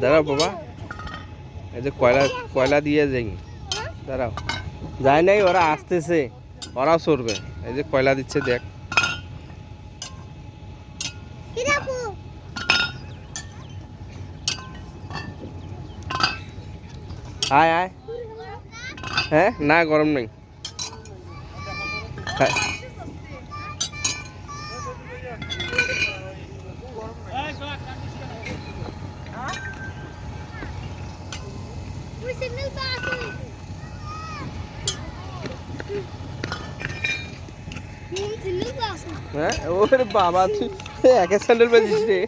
দাঁড়াও বাবা, এই যে কয়লা দিয়ে যাই। দাঁড়াও, যায় নাই, ওরা আসতেছে, ওরাও সরবে। এই যে কয়লা দিচ্ছে দেখ। আয় আয়। হ্যাঁ, না গরম নেই। হ্যাঁ, ওরে বাবা, তুই একে স্যান্ডেল পেয়েছিস রে।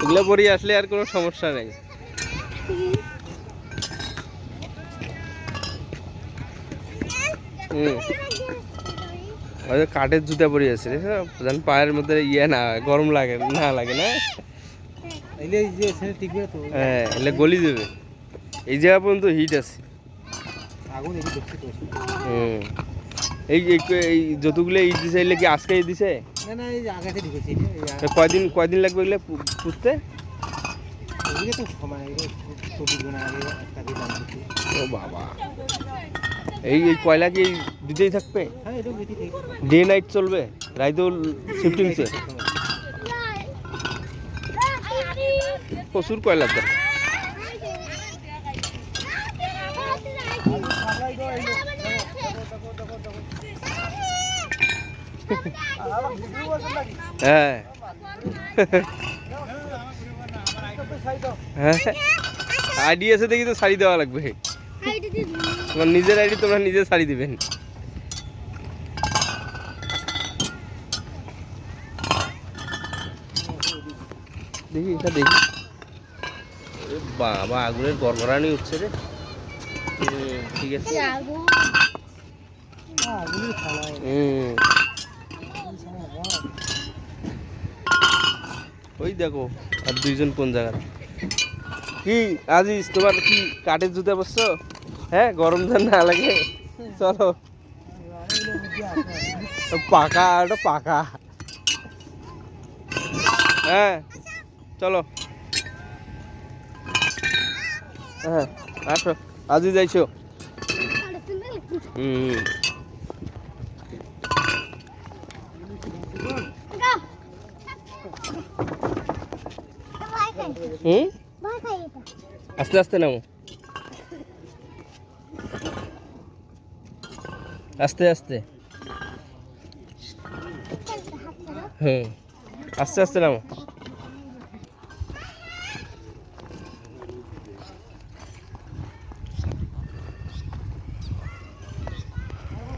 এগুলো পরে আসলে আর কোনো সমস্যা নেই। কাঠের জুতা পরে আছে, যেন পায়ের মধ্যে ইয়ে না গরম লাগে না, লাগে না। হ্যাঁ, এলে গলি দেবে। এই জায়গা পর্যন্ত হিট আছে। এই যতগুলো ইট দিছে, এলে কি আজকে দিছে? কয়দিন লাগবে এগুলো পুষতে? ও বাবা, এই কয়লা কি দিতেই থাকবে? ডে নাইট চলবে, রাইতেও শিফটিং? প্রচুর কয়লা তো। হ্যাঁ, আইডি আছে দেখি তো শাড়ি দেওয়া লাগবে। তোমার নিজের আইডি, তোমরা নিজে শাড়ি দিবেন। দেখি এটা দেখি। বাবা, আগুনের গড়গড়ানি উঠছে রে। ঠিক আছে। ওই দেখো, আর দুইজন কোন জায়গা। কি আজিজ, তোমার কি কাঠের জুতা পরছো? হ্যাঁ, গরম যেন না লাগে। চলো, পাকা, ওটা পাকা। হ্যাঁ, চলো। হ্যাঁ, আসো, আজিজ আইসো। আস্তে আস্তে নামো, আস্তে আস্তে। আস্তে আস্তে নামো।